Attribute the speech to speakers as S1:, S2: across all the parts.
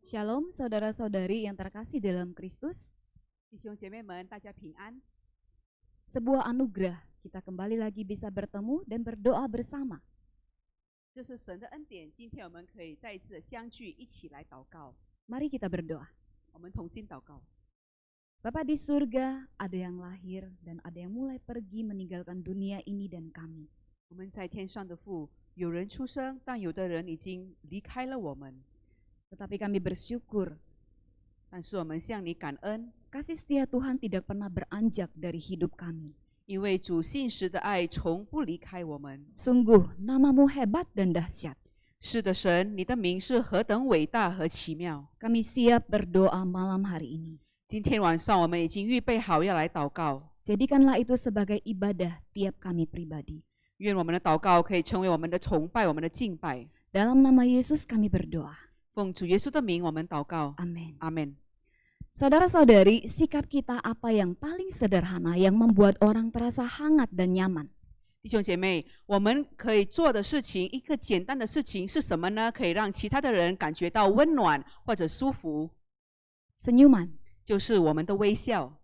S1: Shalom saudara-saudari yang terkasih dalam Kristus.
S2: 弟兄姐妹们，大家平安。
S1: Sebuah anugerah kita kembali lagi bisa bertemu dan berdoa bersama.
S2: 这是神的恩典，今天我们可以再一次的相聚，一起来祷告。
S1: Mari kita berdoa.
S2: 我们同心祷告。
S1: Bapa di surga, ada yang lahir dan ada yang mulai pergi meninggalkan dunia ini dan kami.
S2: 我们在天上的父，有人出生，但有的人已经离开了我们。
S1: Tetapi kami bersyukur,
S2: 但是我们向你感恩，
S1: kasih setia Tuhan tidak pernah beranjak dari hidup kami.
S2: 因为主信实的爱从不离开我们。
S1: Sungguh namamu hebat dan dahsyat.
S2: 是的，神，你的名是何等伟大和奇妙。
S1: Kami siap berdoa malam hari ini.
S2: 今天晚上我们已经预备好要来祷告，
S1: Jadikanlah itu sebagai ibadah tiap kami pribadi.
S2: 愿我们的祷告可以成为我们的崇拜，我们的敬拜。
S1: Dalam nama Yesus kami berdoa.
S2: 奉主耶稣的名，我们祷告。
S1: Amin.
S2: 阿门。
S1: Saudara-saudari, sikap kita apa yang paling sederhana yang membuat orang terasa hangat dan nyaman?
S2: 弟兄姐妹，我们可以做的事情，一个简单的事情是什么呢？可以让其他的人感觉到温暖或者舒服，
S1: Senyuman.
S2: 就是我们的微笑。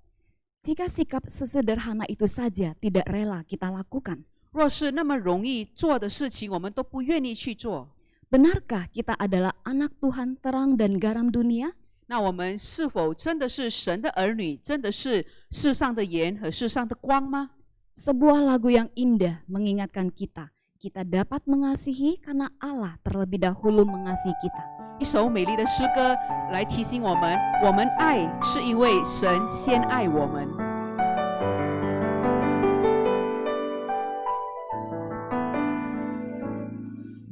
S1: Jika sikap sesederhana itu saja tidak rela kita lakukan,
S2: 若是那么容易做的事情，我们都不愿意去做，
S1: benarkah kita adalah anak Tuhan terang dan garam dunia?
S2: 那我们是否真的是神的儿女，真的是世上的盐和世上的光吗？
S1: Sebuah lagu yang indah mengingatkan kita, kita dapat mengasihi karena Allah terlebih dahulu mengasihi kita.
S2: 一首美丽的诗歌来提醒我们，我们爱是因为神先爱我们。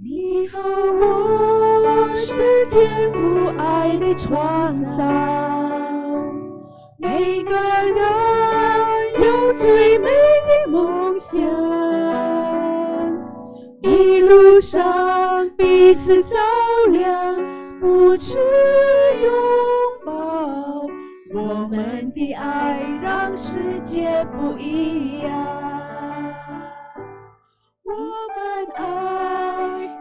S3: 你和我是天父爱的创造，每个人有最美的梦想，一路上彼此照亮，扶持拥抱，我们的爱让世界不一样。 我们爱，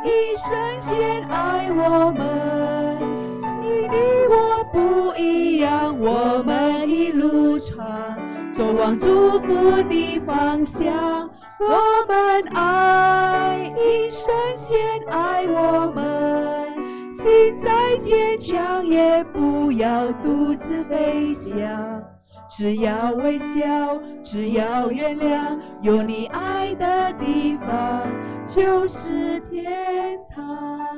S3: 一生先爱我们，心里我不一样，我们一路上走往祝福的方向。我们爱，一生先爱我们，心再坚强也不要独自飞翔。 只要微笑，只要原谅，有你爱的地方就是天堂。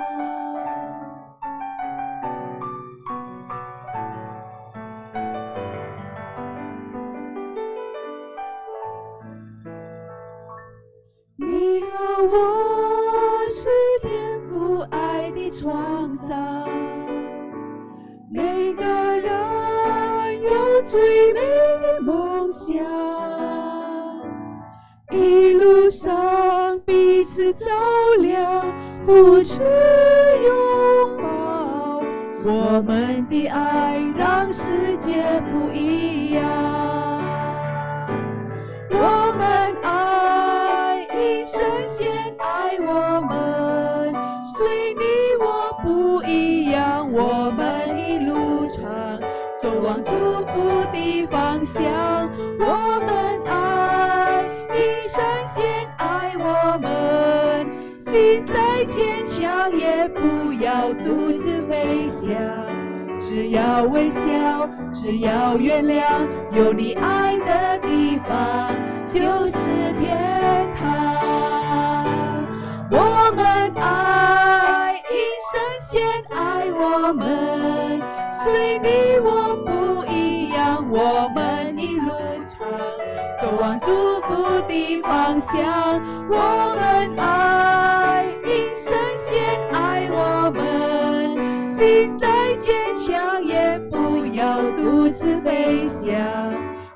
S3: 你和我是天父爱的创造，每个人。 有最美的梦想，一路上彼此照亮，扶持拥抱，我们的爱让世界不一样。我们爱，一生先爱我们，随你我不一样，我们一路上。 走往祝福的方向，我们爱，一生先爱我们，心再坚强也不要独自飞翔。只要微笑，只要原谅，有你爱的地方就是天堂。我们爱，一生先爱我们。 随你我不一样，我们一路上走往祝福的方向。我们爱，一生先爱我们，心再坚强也不要独自飞翔。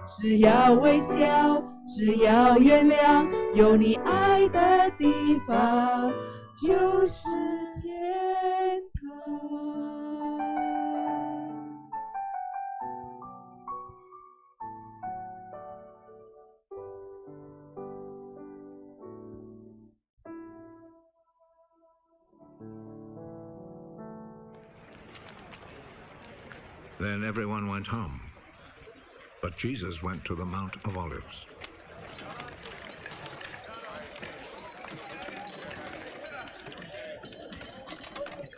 S3: 只要微笑，只要原谅，有你爱的地方就是天堂。
S4: Then everyone went home, but Jesus went to the Mount of Olives.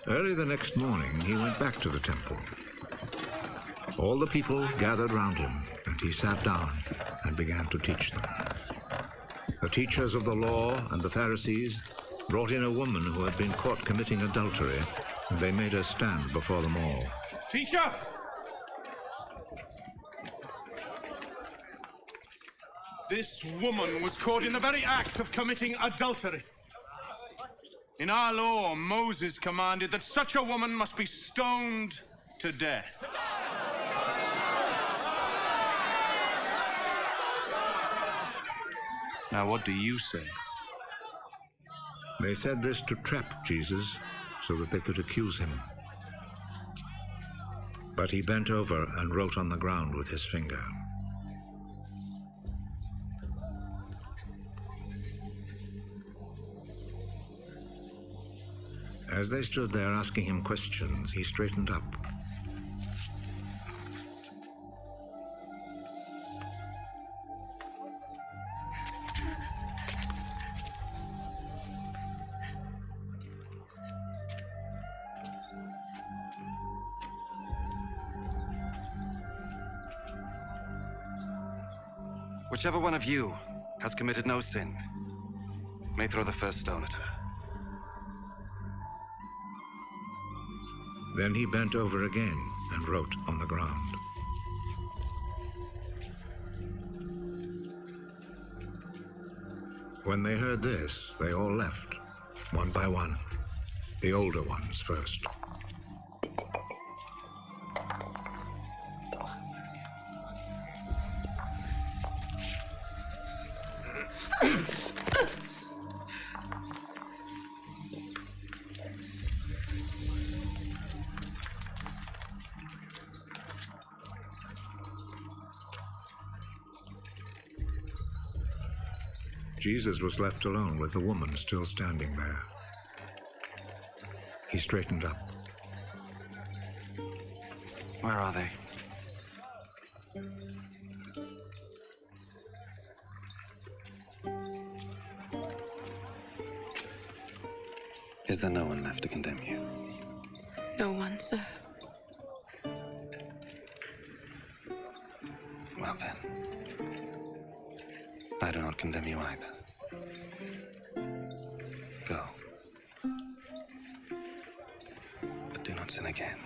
S4: Early the next morning, he went back to the temple. All the people gathered round him, and he sat down and began to teach them. The teachers of the law and the Pharisees brought in a woman who had been caught committing adultery, and they made her stand before them all.
S5: Teacher! This woman was caught in the very act of committing adultery. In our law, Moses commanded that such a woman must be stoned to death. Now, what do you say?
S4: They said this to trap Jesus so that they could accuse him. But he bent over and wrote on the ground with his finger. As they stood there asking him questions, he straightened up.
S6: Whichever one of you has committed no sin may throw the first stone at her.
S4: Then he bent over again and wrote on the ground. When they heard this, they all left, one by one, the older ones first. Jesus was left alone with the woman still standing there. He straightened up.
S6: Where are they? Is there no one left to condemn you?
S7: No one, sir.
S6: Well then, I do not condemn you either. Go. But do not sin again.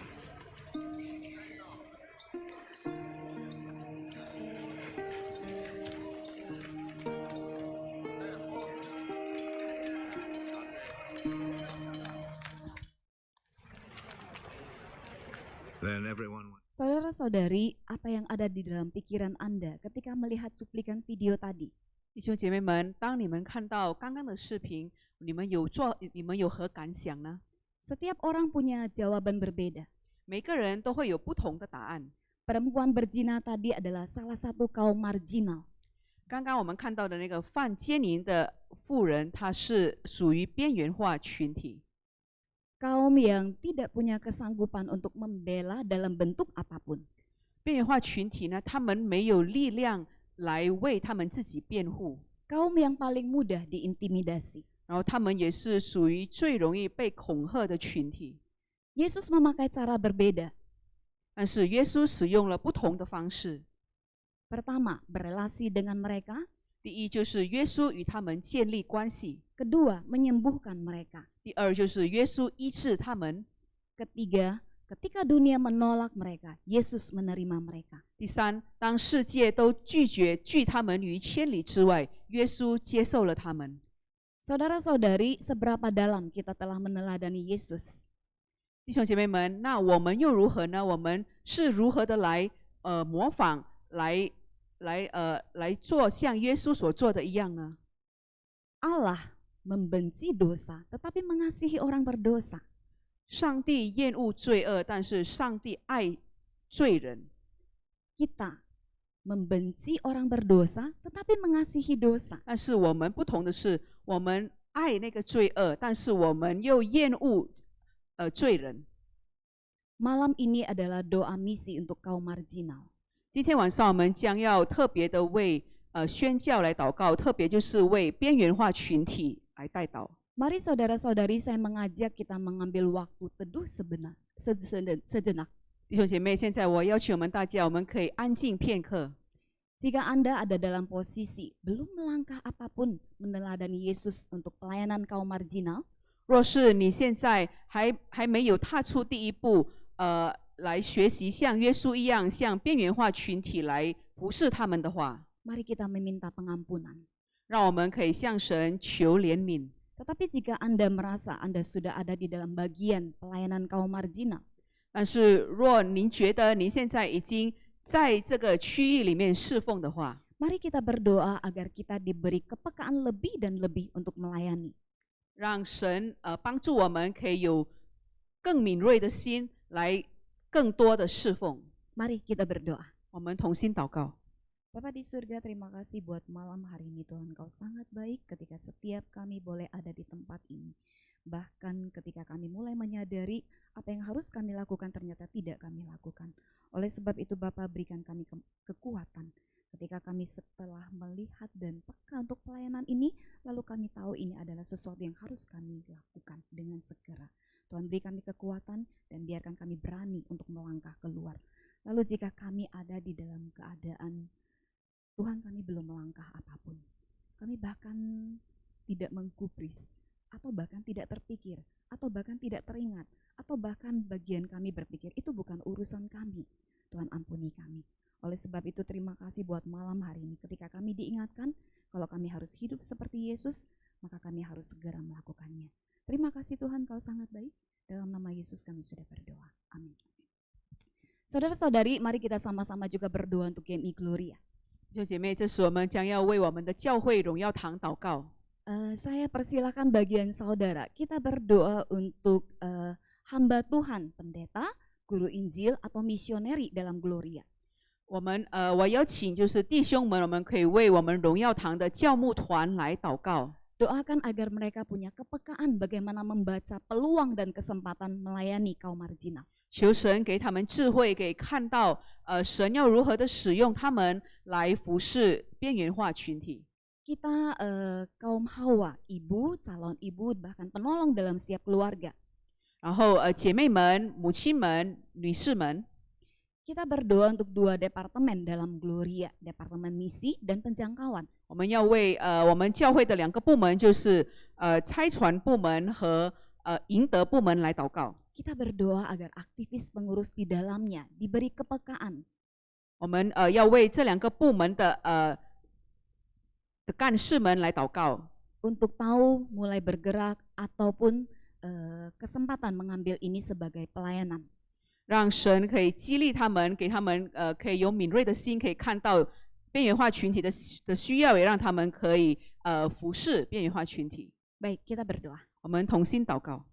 S4: Then everyone went.
S1: Saudara-saudari, apa yang ada di dalam pikiran Anda ketika melihat cuplikan video tadi?
S2: 弟兄姐妹们，当你们看到刚刚的视频，你们有何感想呢？
S1: Setiap orang punya jawaban berbeda.
S2: 每个人都会有不同的答案。
S1: Perempuan berzina tadi adalah salah satu kaum marginal.
S2: 刚刚我们看到的那个犯奸淫的妇人，她是属于边缘化群体，
S1: Kaum yang tidak punya kesanggupan untuk membela dalam bentuk apapun.
S2: 边缘化群体呢，他们没有力量来为他们自己辩护，
S1: Kaum yang paling mudah diintimidasi.
S2: 然后他们也是属于最容易被恐吓的群体。
S1: Yesus memakai cara berbeda.
S2: 但是耶稣使用了不同的方式。
S1: Pertama, berelasi dengan mereka.
S2: 第一就是耶稣与他们建立关系，
S1: Kedua, menyembuhkan mereka.
S2: 第二就是耶稣医治他们，
S1: Ketiga, ketika dunia menolak mereka, Yesus menerima mereka.
S2: 第三，当世界都拒他们于千里之外，耶稣接受了他们。
S1: Saudara-saudari, seberapa dalam kita telah meneladani Yesus?
S2: 弟兄姐妹们，那我们又如何呢？我们是如何的来模仿，来做像耶稣所做的一样呢？
S1: Allah membenci dosa, tetapi mengasihi orang berdosa.
S2: 上帝厌恶罪恶，但是上帝爱罪人。
S1: Kita membenci orang berdosa, tetapi mengasihi dosa.
S2: 但是我们不同的是，我们爱那个罪恶，但是我们又厌恶罪人。
S1: Malam ini adalah doa misi untuk kaum marginal.
S2: 今天晚上我们将要特别的为宣教来祷告，特别就是为边缘化群体来代祷。
S1: Mari saudara-saudari, saya mengajak kita mengambil waktu teduh sejenak.
S2: 弟兄姐妹，现在我邀请我们大家，我们可以安静片刻。
S1: Jika Anda ada dalam posisi belum melangkah apapun meneladani Yesus untuk pelayanan kaum marginal,
S2: 若是你现在还没有踏出第一步，来学习像耶稣一样，向边缘化群体来服侍他们的话，
S1: mari kita meminta pengampunan.
S2: 让我们可以向神求怜悯。
S1: Tetapi jika Anda merasa Anda sudah ada di dalam bagian pelayanan kaum marginal,
S2: 但是若您觉得您现在已经在这个区域里面侍奉的话，
S1: mari kita berdoa agar kita diberi kepekaan lebih dan lebih untuk melayani.
S2: 让神帮助我们可以有更敏锐的心来更多的侍奉。
S1: Mari kita berdoa.
S2: 我们同心祷告。
S1: Bapa di surga, terima kasih buat malam hari ini Tuhan. Kau sangat baik ketika setiap kami boleh ada di tempat ini. Bahkan ketika kami mulai menyadari apa yang harus kami lakukan ternyata tidak kami lakukan. Oleh sebab itu Bapa, berikan kami kekuatan ketika kami setelah melihat dan peka untuk pelayanan ini, lalu kami tahu ini adalah sesuatu yang harus kami lakukan dengan segera. Tuhan, beri kami kekuatan dan biarkan kami berani untuk melangkah keluar. Lalu jika kami ada di dalam keadaan Tuhan, kami belum melangkah apapun, kami bahkan tidak menggubris, atau bahkan tidak terpikir, atau bahkan tidak teringat, atau bahkan bagian kami berpikir itu bukan urusan kami. Tuhan, ampuni kami. Oleh sebab itu terima kasih buat malam hari ini ketika kami diingatkan kalau kami harus hidup seperti Yesus, maka kami harus segera melakukannya. Terima kasih Tuhan, Kau sangat baik. Dalam nama Yesus kami sudah berdoa. Amin. Saudara-saudari, mari kita sama-sama juga berdoa untuk GMI Gloria.
S2: 弟兄姐妹，这时我们将要为我们的教会荣耀堂祷告。
S1: Saya persilakan bagian saudara, kita berdoa untuk hamba Tuhan, pendeta, guru Injil atau misioneri dalam Gloria.
S2: 我邀请就是弟兄们，我们可以为我们荣耀堂的教牧团来祷告。
S1: Doakan agar mereka punya kepekaan bagaimana membaca peluang dan kesempatan melayani kaum marginal.
S2: 求神给他们智慧，给看到神要如何的使用他们来服侍边缘化群体。
S1: Kita kaum hawa, ibu, calon ibu, bahkan penolong dalam setiap keluarga.
S2: 然后姐妹们、母亲们、女士们，
S1: Kita berdoa untuk 2 departemen dalam Gloria, departemen misi dan penjangkauan.
S2: 我们要为我们教会的2个部门，就是差传部门和赢得部门来祷告。
S1: Kita berdoa agar aktivis pengurus di dalamnya diberi kepekaan.
S2: 我们要为这2个部门的干事们来祷告，
S1: Untuk tahu mulai bergerak ataupun kesempatan mengambil ini sebagai pelayanan.
S2: 让神可以激励他们，给他们可以有敏锐的心，可以看到边缘化群体的需要，也让他们可以服侍边缘化群体。
S1: Baik, kita berdoa.
S2: 我们同心祷告。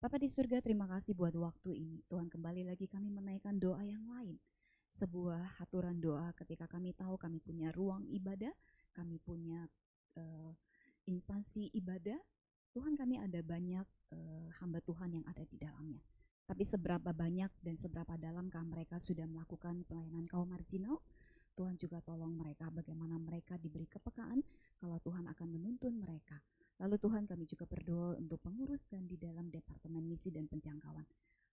S1: Bapa di surga, terima kasih buat waktu ini. Tuhan, kembali lagi kami menaikkan doa yang lain. Sebuah aturan doa ketika kami tahu kami punya ruang ibadah, kami punya instansi ibadah. Tuhan, kami ada banyak hamba Tuhan yang ada di dalamnya. Tapi seberapa banyak dan seberapa dalamkah mereka sudah melakukan pelayanan kaum marginal? Tuhan juga tolong mereka bagaimana mereka diberi kepekaan kalau Tuhan akan menuntun mereka. Lalu Tuhan, kami juga berdoa untuk pengurus dan di dalam departemen misi dan penjangkauan.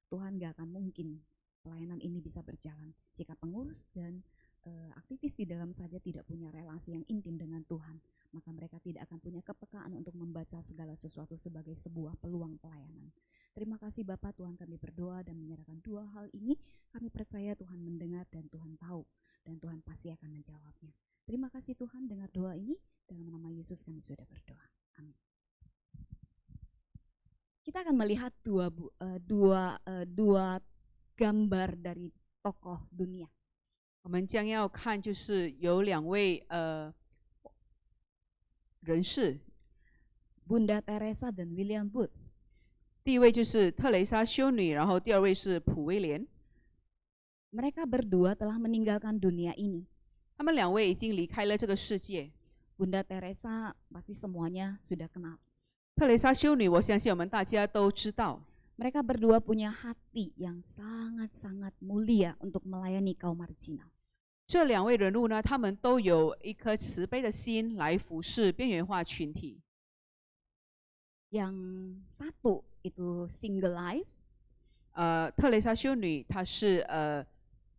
S1: Tuhan, gak akan mungkin pelayanan ini bisa berjalan jika pengurus dan aktivis di dalam saja tidak punya relasi yang intim dengan Tuhan. Maka mereka tidak akan punya kepekaan untuk membaca segala sesuatu sebagai sebuah peluang pelayanan. Terima kasih Bapak, Tuhan, kami berdoa dan menyerahkan 2 hal ini. Kami percaya Tuhan mendengar dan Tuhan tahu. Dan Tuhan pasti akan menjawabnya. Terima kasih Tuhan, dengar doa ini. Dalam nama Yesus kami sudah berdoa. Amin. Kita akan melihat dua gambar dari tokoh dunia.
S2: 我们将要看，就是有2位人士，
S1: Bunda Teresa dan William Booth.
S2: 第一位就是特蕾莎修女，然后第2位是普威廉。
S1: Mereka berdua telah meninggalkan dunia ini.
S2: 他们2位已经离开了这个世界。
S1: Bunda Teresa pasti semuanya sudah kenal.
S2: 特蕾莎修女，我相信我们大家都知道。
S1: Mereka berdua punya hati yang sangat-sangat mulia untuk melayani kaum marginal.
S2: 这2位人物呢，他们都有一颗慈悲的心来服侍边缘化群体。
S1: Yang satu itu single life,
S2: 特蕾莎修女她是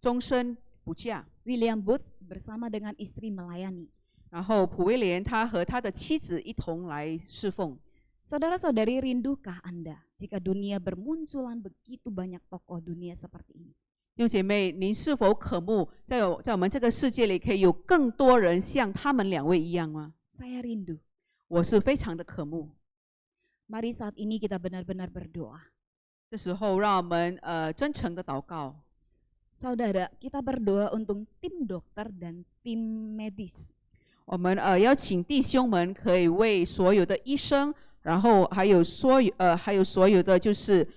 S2: 终身不嫁，
S1: William Booth bersama dengan istri melayani.
S2: 然后普威廉他和他的妻子一同来侍奉。
S1: Saudara-saudari, rindukah Anda jika dunia bermunculan begitu banyak tokoh dunia seperti ini?
S2: 弟兄姐妹，您是否渴慕在我们这个世界里可以有更多人像他们2位一样吗？
S1: Saya rindu.
S2: 我是非常的渴慕。
S1: Mari saat ini kita benar-benar berdoa.
S2: 这时候，让我们真诚的祷告。
S1: Saudara, kita berdoa untuk tim dokter dan tim medis.
S2: 我们邀请弟兄们可以为所有的医生，然后还有所有的就是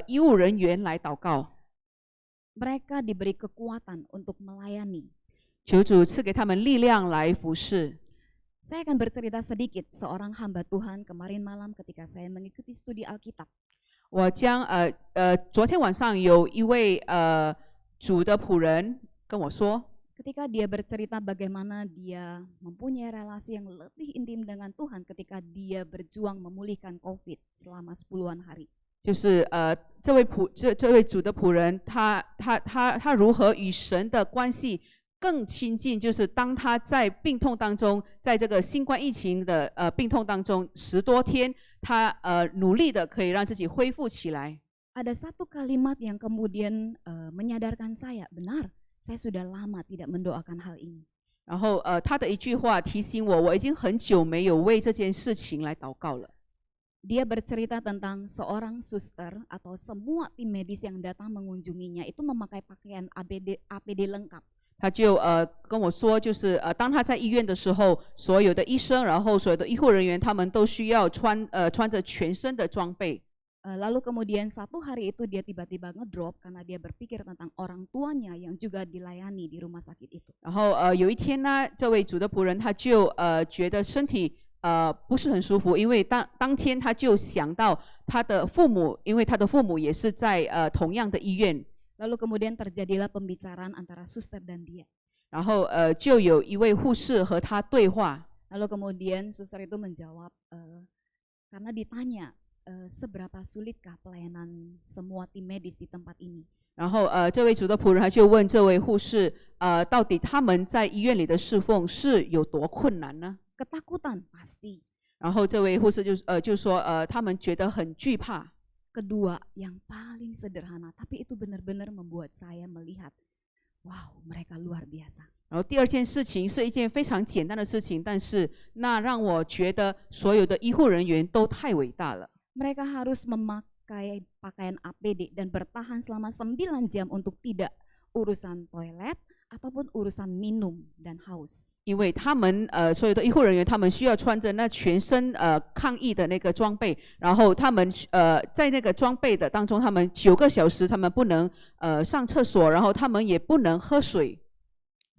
S2: 医务人员来祷告。
S1: Mereka diberi kekuatan untuk melayani.
S2: 求主赐给他们力量来服侍。
S1: Saya akan bercerita sedikit seorang hamba Tuhan kemarin malam ketika saya mengikuti studi Alkitab.
S2: 我将昨天晚上有一位主的仆人跟我说，
S1: Ketika dia bercerita bagaimana dia mempunyai relasi yang lebih intim dengan Tuhan ketika dia berjuang memulihkan COVID selama 10-an hari.
S2: 就是这位主的仆人，他如何与神的关系更亲近？就是当他在病痛当中，在这个新冠疫情的病痛当中10多天，他努力的可以让自己恢复起来。
S1: Ada satu kalimat yang kemudian menyadarkan saya, benar, saya sudah lama tidak mendoakan hal ini.
S2: 然后他的一句话提醒我，我已经很久没有为这件事情来祷告了。
S1: Dia bercerita tentang seorang suster atau semua tim medis yang datang mengunjunginya itu memakai pakaian APD lengkap.
S2: 他就跟我说，就是当他在医院的时候，所有的医生，然后所有的医护人员，他们都需要穿着全身的装备。
S1: Lalu kemudian satu hari itu dia tiba-tiba ngedrop karena dia berpikir tentang orang tuanya yang juga dilayani di rumah sakit itu.
S2: 然后有一天呢，这位主的仆人他就觉得身体不是很舒服，因为当天他就想到他的父母，因为他的父母也是在同样的医院。
S1: Lalu kemudian terjadilah pembicaraan antara suster dan dia.
S2: 然后就有一位护士和他对话。
S1: Lalu kemudian suster itu menjawab karena ditanya seberapa sulitkah pelayanan semua tim medis di tempat ini.
S2: 然后这位主的仆人他就问这位护士，到底他们在医院里的侍奉是有多困难呢？
S1: Ketakutan pasti.
S2: 然后这位护士就说，他们觉得很惧怕。
S1: Kedua, yang paling sederhana, tapi itu benar-benar membuat saya melihat, wow, mereka luar biasa.
S2: 然后第二件事情是一件非常简单的事情，但是那让我觉得所有的医护人员都太伟大了。
S1: Mereka harus memakai pakaian APD dan bertahan selama 9 jam untuk tidak urusan toilet ataupun urusan minum dan haus.
S2: 因为他们所有的医护人员，他们需要穿着那全身抗疫的那个装备，然后他们在那个装备的当中，他们9个小时他们不能上厕所，然后他们也不能喝水。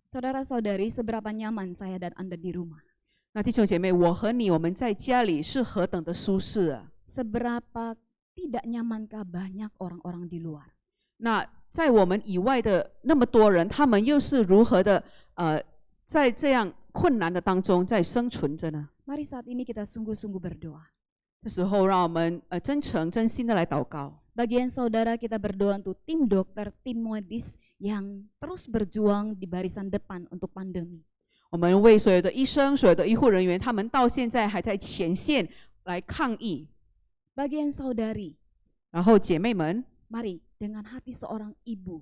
S1: Saudara-saudari, seberapa nyaman saya dan Anda di rumah?
S2: 那弟兄姐妹，我和你，我们在家里是何等的舒适啊！
S1: Seberapa tidak nyamankah banyak orang-orang di luar?
S2: 那在我们以外的那么多人，他们又是如何的在这样困难的当中在生存着呢？
S1: Mari saat ini kita sungguh-sungguh berdoa.
S2: 这时候，让我们真诚、真心的来祷告。
S1: Bagian saudara kita berdoa untuk tim dokter, tim medis yang terus berjuang di barisan depan untuk pandemi.
S2: 我们为所有的医生、所有的医护人员，他们到现在还在前线来抗疫。
S1: Bagian saudari,
S2: 然后姐妹们，
S1: mari dengan hati seorang ibu,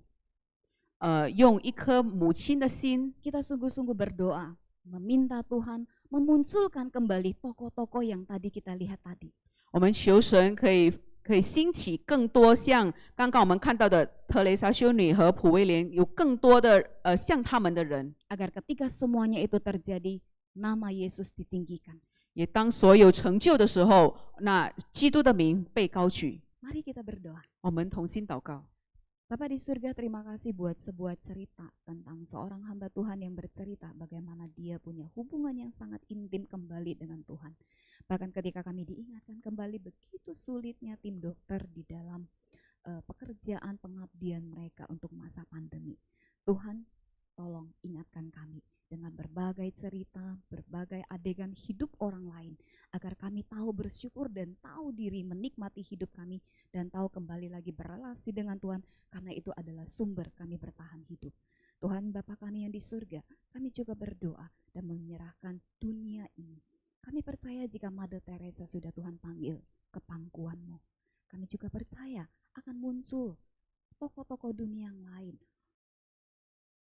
S2: 用一颗母亲的心，
S1: kita sungguh-sungguh berdoa, meminta Tuhan memunculkan kembali tokoh-tokoh yang tadi kita lihat tadi.
S2: 我们求神可以兴起更多像刚刚我们看到的特蕾莎修女和普威廉，有更多的像他们的人。
S1: Agar ketika semuanya itu terjadi, nama Yesus ditinggikan.
S2: 也当所有成就的时候，那基督的名被高举。
S1: Mari kita berdoa.
S2: 我们同心祷告。
S1: Bapa di surga, terima kasih buat sebuah cerita tentang seorang hamba Tuhan yang bercerita bagaimana dia punya hubungan yang sangat intim kembali dengan Tuhan. Bahkan ketika kami diingatkan kembali begitu sulitnya tim dokter di dalam pekerjaan pengabdian mereka untuk masa pandemi. Tuhan, tolong ingatkan kami dengan berbagai cerita, berbagai adegan hidup orang lain, agar kami tahu bersyukur dan tahu diri menikmati hidup kami, dan tahu kembali lagi berelasi dengan Tuhan, karena itu adalah sumber kami bertahan hidup. Tuhan Bapa kami yang di surga, kami juga berdoa dan menyerahkan dunia ini. Kami percaya jika Mother Teresa sudah Tuhan panggil ke pangkuan-Mu, kami juga percaya akan muncul tokoh-tokoh dunia yang lain,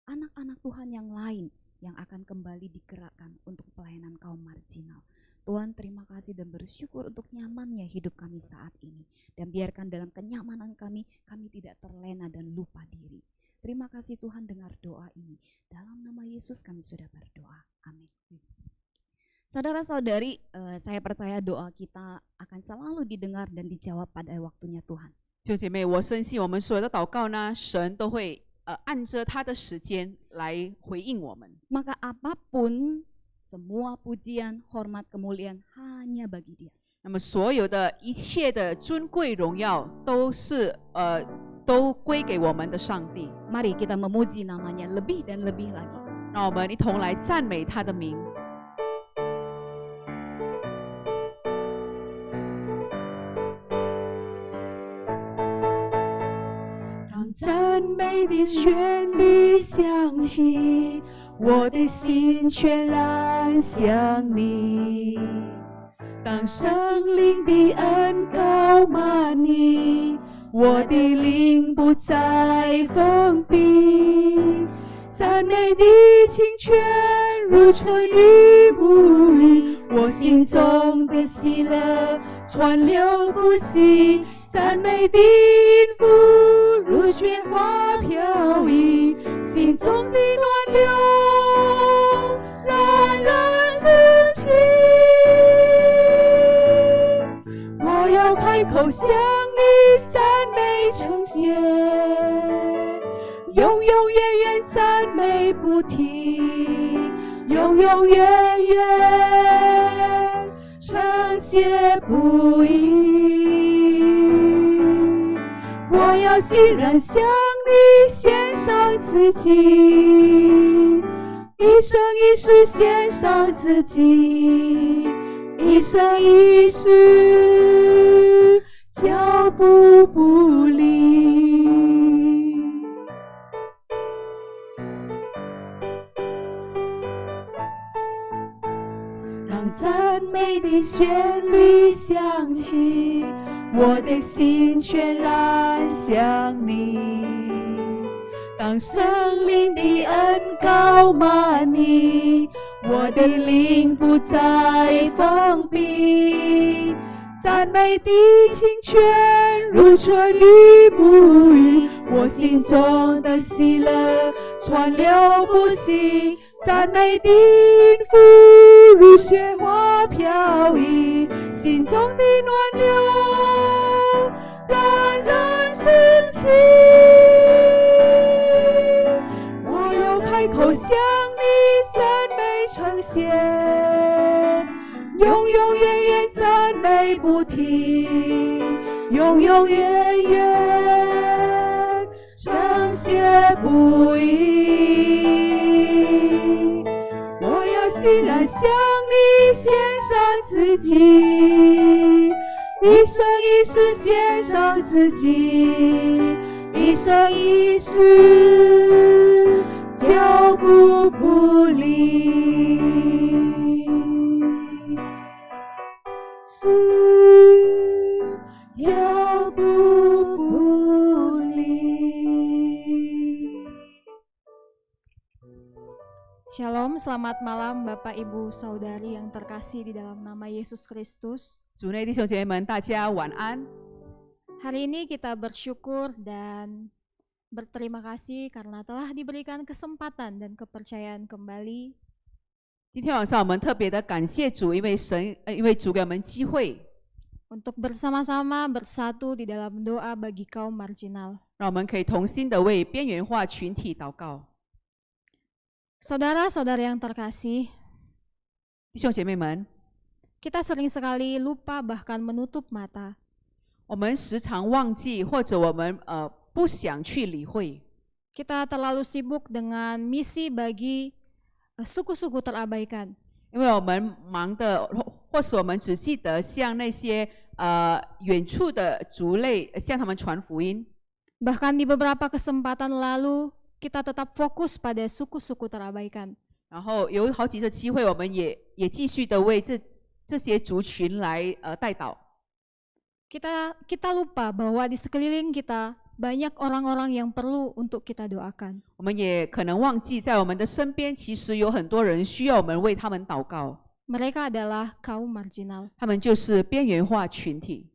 S1: anak-anak Tuhan yang lain yang akan kembali digerakkan untuk pelayanan kaum marginal. Tuhan, terima kasih dan bersyukur untuk nyamannya hidup kami saat ini. Dan biarkan dalam kenyamanan kami tidak terlena dan lupa diri. Terima kasih Tuhan, dengar doa ini. Dalam nama Yesus kami sudah berdoa. Amin. Saudara-saudari, saya percaya doa kita akan selalu didengar dan dijawab pada waktunya Tuhan.
S2: 弟兄姐妹，我深信我们所有的祷告呢，神都会按着他的时间来回应我们。
S1: Maka apapun, semua pujian, hormat, kemuliaan hanya bagi Dia.
S2: 那么所有的一切的尊贵荣耀都归给我们的上帝。
S1: Mari kita memuji namanya lebih dan lebih lagi.
S2: 让我们一同来赞美他的名。
S3: 当赞美的旋律响起，我的心全然向你。当圣灵的恩膏满你，我的灵不再封闭。赞美的清泉如春雨不语，我心中的喜乐川流不息。赞美的音符如雪花飘逸，心中的暖流冉冉升起。我要开口向你赞美称谢，永永远远赞美不停，永永远远称谢不已。我要欣然向你献上自己，一生一世献上自己，一生一世脚步不离。当赞美的旋律响起，我的心全然向你。当圣灵的恩膏满你，我的灵不再封闭。赞美的清泉如春雨不语，我心中的喜乐川流不息。赞美的音符如雪花飘逸，心中的暖流冉冉升起。我要开口向你赞美称谢，永永远远赞美不停，永永远远称谢不已。我要欣然向你献上自己，一生一世献上自己，一生一世脚步不离。脚步不离。
S8: Shalom, selamat malam Bapak Ibu Saudari yang terkasih di dalam nama Yesus Kristus.
S2: 主内弟兄姐妹们，大家晚安。
S8: Hari ini kita bersyukur dan berterima kasih karena telah diberikan kesempatan dan kepercayaan kembali
S2: 今天晚上我们特别的感谢主，因为主给我们机会，
S8: untuk bersama-sama bersatu di dalam doa bagi kaum marginal.
S2: 让我们可以同心的为边缘化群体祷告。
S8: Saudara-saudara yang terkasih,
S2: 弟兄姐妹们，
S8: kita sering sekali lupa bahkan menutup mata
S2: 我们时常忘记，或者我们不想去理会。
S8: kita terlalu sibuk dengan misi bagi suku-suku terabaikan.
S2: 因为我们忙的，或是我们只记得向那些远处的族类向他们传福音。
S8: Bahkan di beberapa kesempatan lalu, kita tetap fokus pada suku-suku terabaikan.
S2: 然后有好几次机会，我们也继续的为这些族群来代祷。
S8: Kita lupa bahwa di sekeliling kita banyak orang-orang yang perlu untuk kita doakan.
S2: 我们也可能忘记，在我们的身边，其实有很多人需要我们为他们祷告。
S8: Mereka adalah kaum marginal.
S2: 他们就是边缘化群体。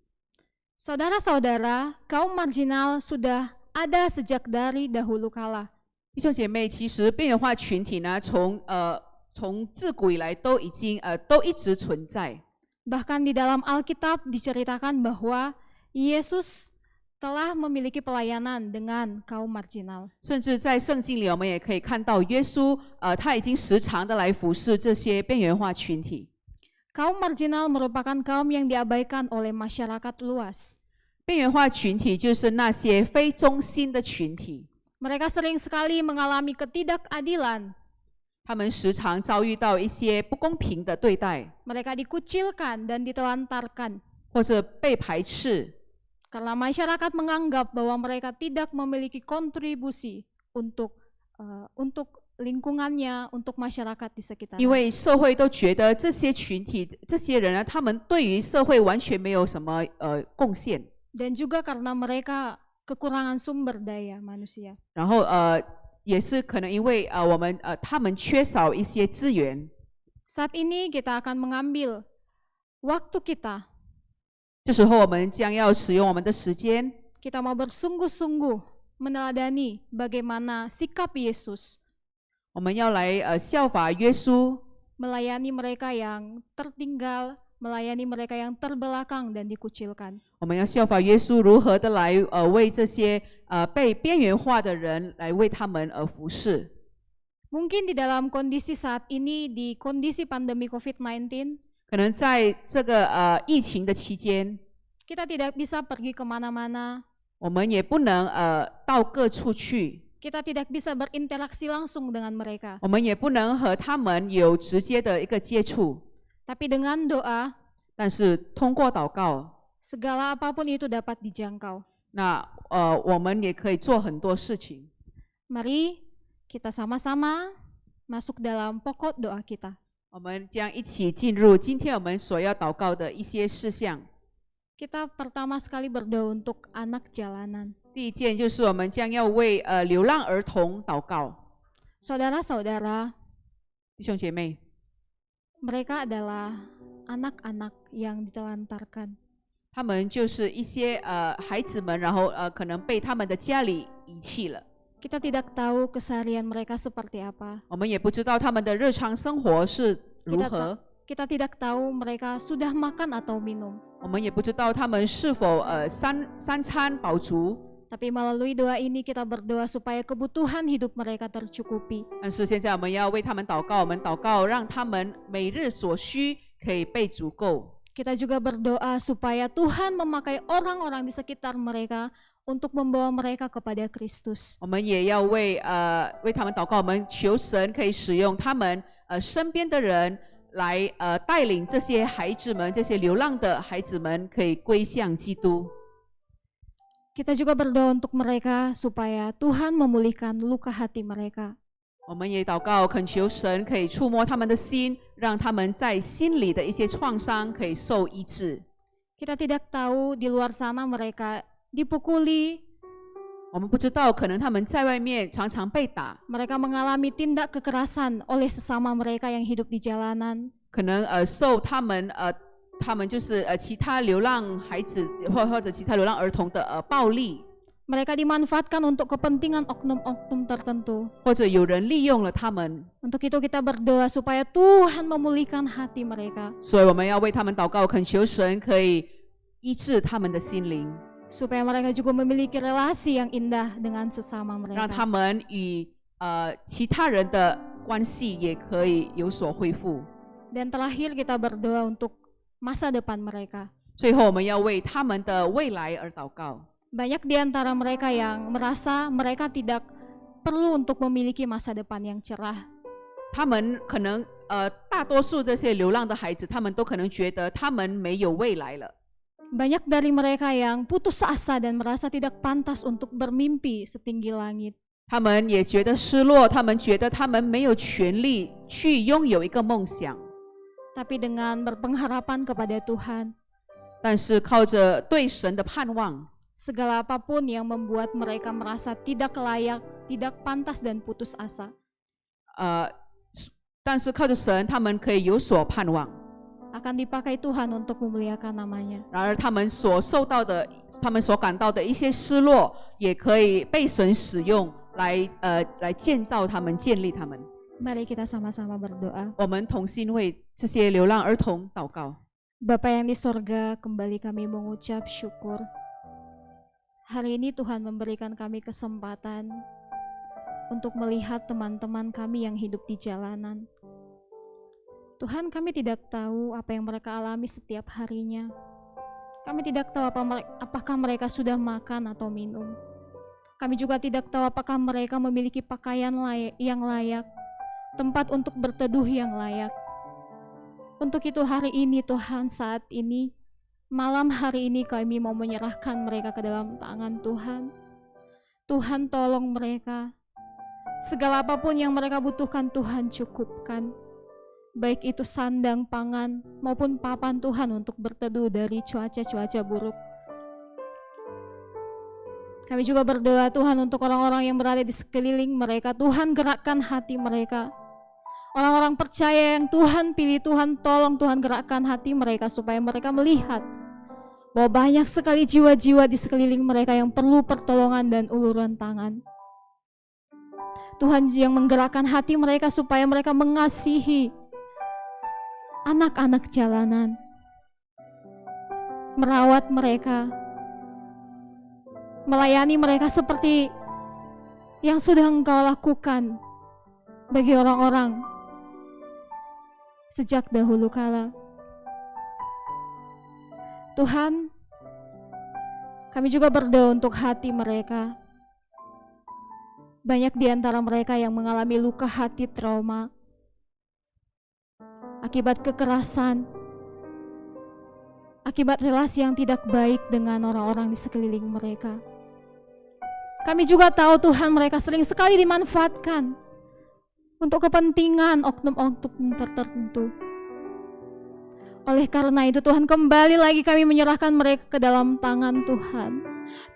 S8: Saudara-saudara, kaum marginal sudah ada sejak dari dahulu kala.
S2: 弟兄姐妹，其实边缘化群体呢，从自古以来都一直存在。
S8: Bahkan di dalam Alkitab diceritakan bahwa Yesus telah memiliki pelayanan dengan kaum marginal.
S2: 甚至在圣经里，我们也可以看到耶稣，他已经时常的来服侍这些边缘化群体。
S8: Kaum marginal merupakan kaum yang diabaikan oleh masyarakat luas.
S2: 边缘化群体就是那些非中心的群体，
S8: Mereka sering sekali mengalami ketidakadilan.
S2: 他们时常遭遇到一些不公平的对待，
S8: Mereka dikucilkan dan ditelantarkan
S2: 或者被排斥，
S8: karena masyarakat menganggap bahwa mereka tidak memiliki kontribusi untuk lingkungannya, untuk masyarakat di
S2: 因
S8: sekitarnya.
S2: 为社会都觉得这些群体、这些人呢，他们对于社会完全没有什么贡献，
S8: Dan juga karena mereka kekurangan sumber daya manusia.
S2: 然后也是可能因为他们缺少一些资源。
S8: Saat ini kita akan mengambil waktu kita.
S2: 这时候我们将要使用我们的时间，
S8: Kita mau bersungguh-sungguh meneladani bagaimana sikap Yesus
S2: 我们要来效法耶稣，
S8: melayani mereka yang tertinggal, melayani mereka yang terbelakang dan dikucilkan.
S2: 我们要效法耶稣如何的来为这些被边缘化的人来为他们而服侍。
S8: Mungkin di dalam kondisi saat ini, di kondisi pandemi COVID-19,
S2: 可能在这个疫情的期间，
S8: kita tidak bisa pergi kemana-mana,
S2: 我们也不能到各处去，
S8: kita tidak bisa berinteraksi langsung dengan mereka.
S2: 我们也不能和他们有直接的一个接触。
S8: Tapi dengan doa,
S2: 但是通过祷告，
S8: segala apapun itu dapat dijangkau.
S2: 那我们也可以做很多事情。
S8: Mari kita sama-sama masuk dalam pokok doa kita.
S2: 我们将一起进入今天我们所要祷告的一些事项。
S8: Kita pertama sekali berdoa untuk anak jalanan.
S2: 第一件就是我们将要为流浪儿童祷告。
S8: Saudara-saudara,
S2: 弟兄姐妹，
S8: mereka adalah anak-anak yang ditelantarkan.
S2: 他们就是一些孩子们，然后可能被他们的家里遗弃了。
S8: Kita tidak tahu keseharian mereka seperti apa.
S2: 我们也不知道他们的日常生活是如何，
S8: Kita tidak tahu mereka sudah makan atau minum.
S2: 我们也不知道他们是否三餐饱足。
S8: Tapi melalui doa ini kita berdoa supaya kebutuhan hidup mereka tercukupi.
S2: 但是现在我们要为他们祷告，我们祷告让他们每日所需可以被足够。
S8: Kita juga berdoa supaya Tuhan memakai orang-orang di sekitar mereka untuk membawa mereka kepada Kristus.
S2: 我们也要为他们祷告，我们求神可以使用他们身边的人来带领这些孩子们，这些流浪的孩子们可以归向基督。
S8: Kita juga berdoa untuk mereka supaya Tuhan memulihkan luka hati mereka.
S2: 我们也祷告，恳求神可以触摸他们的心，让他们在心里的一些创伤可以受医治。
S8: Kita tidak tahu di luar sana mereka dipukuli,
S2: 我们不知道，可能他们在外面常常被打，
S8: mereka mengalami tindak kekerasan oleh sesama mereka yang hidup di jalanan.
S2: 可能受他们就是其他流浪孩子或者其他流浪儿童的暴力，
S8: Mereka dimanfaatkan untuk kepentingan oknum-oknum tertentu.
S2: 或者有人利用了他们，
S8: Untuk itu kita berdoa supaya Tuhan memulihkan hati mereka.
S2: 所以我们要为他们祷告，恳求神可以医治他们的心灵，
S8: supaya mereka juga memiliki relasi yang indah dengan sesama
S2: 让他
S8: mereka.
S2: 们与其他人的关系也可以有所恢复。
S8: Dan terakhir kita berdoa untuk masa depan mereka.
S2: 最后，我们要为他们的未来而祷告。
S8: Banyak di antara mereka yang merasa mereka tidak perlu untuk memiliki masa depan yang cerah.
S2: 他们可能大多数这些流浪的孩子，他们都可能觉得他们没有未来了。
S8: Banyak dari mereka yang putus asa dan merasa tidak pantas untuk bermimpi setinggi langit.
S2: 他们也觉得失落，他们觉得他们没有权利去拥有一个梦想。
S8: Tapi dengan berpengharapan kepada Tuhan,
S2: 但是靠着对神的盼望，
S8: segala apapun yang membuat mereka merasa tidak layak, tidak pantas dan putus asa,
S2: 但是靠着神，他们可以有所盼望。
S8: akan dipakai Tuhan untuk memuliakan namanya.
S2: 然而，他们所受到的，他们所感到的一些失落，也可以被神使用来建造他们、建立他们。
S8: Mari kita sama-sama berdoa.
S2: 我们同心为这些流浪儿童祷告。
S8: Bapa yang di sorga, kembali kami mengucap syukur. Hari ini Tuhan memberikan kami kesempatan untuk melihat teman-teman kami yang hidup di jalanan. Tuhan, kami tidak tahu apa yang mereka alami setiap harinya. Kami tidak tahu apakah mereka sudah makan atau minum. Kami juga tidak tahu apakah mereka memiliki pakaian yang layak, tempat untuk berteduh yang layak. Untuk itu hari ini Tuhan, saat ini, malam hari ini kami mau menyerahkan mereka ke dalam tangan Tuhan. Tuhan tolong mereka. Segala apapun yang mereka butuhkan Tuhan cukupkan. Baik itu sandang, pangan, maupun papan Tuhan untuk berteduh dari cuaca-cuaca buruk. Kami juga berdoa Tuhan untuk orang-orang yang berada di sekeliling mereka. Tuhan gerakkan hati mereka. Orang-orang percaya yang Tuhan pilih, Tuhan tolong, Tuhan gerakkan hati mereka supaya mereka melihat bahwa banyak sekali jiwa-jiwa di sekeliling mereka yang perlu pertolongan dan uluran tangan. Tuhan yang menggerakkan hati mereka supaya mereka mengasihi anak-anak jalanan, merawat mereka, melayani mereka seperti yang sudah Engkau lakukan bagi orang-orang sejak dahulu kala. Tuhan, kami juga berdoa untuk hati mereka. Banyak di antara mereka yang mengalami luka hati trauma akibat kekerasan, akibat relasi yang tidak baik dengan orang-orang di sekeliling mereka. Kami juga tahu Tuhan, mereka sering sekali dimanfaatkan untuk kepentingan oknum-oknum tertentu. Oleh karena itu Tuhan, kembali lagi kami menyerahkan mereka ke dalam tangan Tuhan.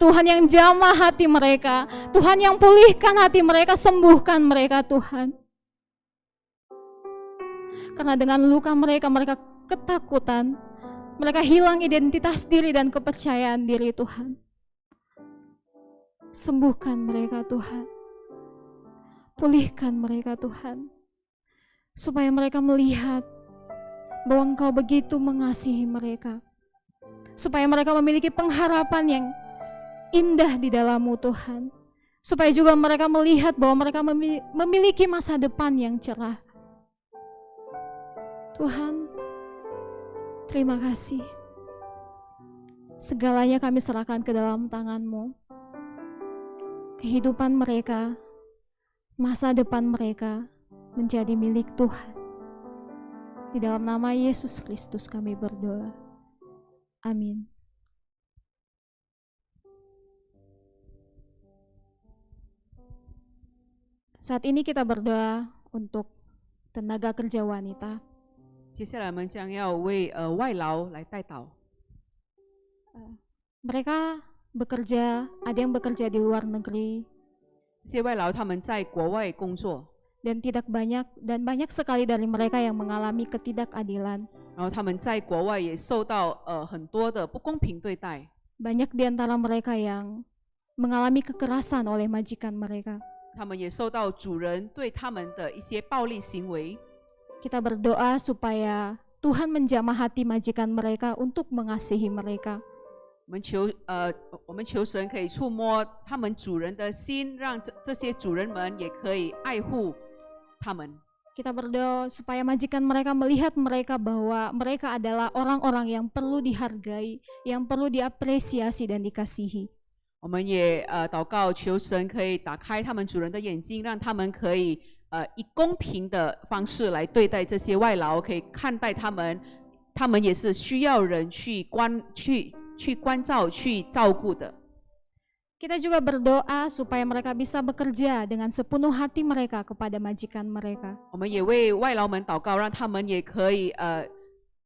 S8: Tuhan yang jamah hati mereka, Tuhan yang pulihkan hati mereka, sembuhkan mereka Tuhan. Karena dengan luka mereka, mereka ketakutan, mereka hilang identitas diri dan kepercayaan diri Tuhan. Sembuhkan mereka Tuhan. Pulihkan mereka Tuhan. Supaya mereka melihat bahwa Engkau begitu mengasihi mereka. Supaya mereka memiliki pengharapan yang indah di dalam-Mu Tuhan. Supaya juga mereka melihat bahwa mereka memiliki masa depan yang cerah. Tuhan, terima kasih. Segalanya kami serahkan ke dalam tangan-Mu. Kehidupan mereka, masa depan mereka menjadi milik Tuhan. Di dalam nama Yesus Kristus kami berdoa. Amin. Saat ini kita berdoa untuk tenaga kerja wanita.
S2: 接下来我们将要为外劳来代祷。
S8: Mereka bekerja, ada yang bekerja di luar negeri.
S2: 这些外劳他们在国外工作，
S8: Dan banyak sekali dari mereka yang mengalami ketidakadilan.
S2: 然后他们在国外也受到很多的不公平对待。
S8: Banyak di antara mereka yang mengalami kekerasan oleh majikan mereka.
S2: 他们也受到主人对他们的一些暴力行为。
S8: Kita berdoa supaya Tuhan menjamah hati majikan mereka untuk mengasihi mereka.
S2: 我们求神可以触摸他们主人的心，让这些主人们也可以爱护他们。
S8: Kita berdoa supaya majikan mereka melihat mereka bahwa mereka adalah orang-orang yang perlu dihargai, yang perlu diapresiasi dan dikasihi.
S2: 我们也祷告，求神可以打开他们主人的眼睛，让他们可以以公平的方式来对待这些外劳，可以看待他们，他们也是需要人去关照、去照顾的。
S8: Kita juga berdoa supaya mereka bisa bekerja dengan sepenuh hati mereka kepada majikan mereka.
S2: 我们也为外劳们祷告，让他们也可以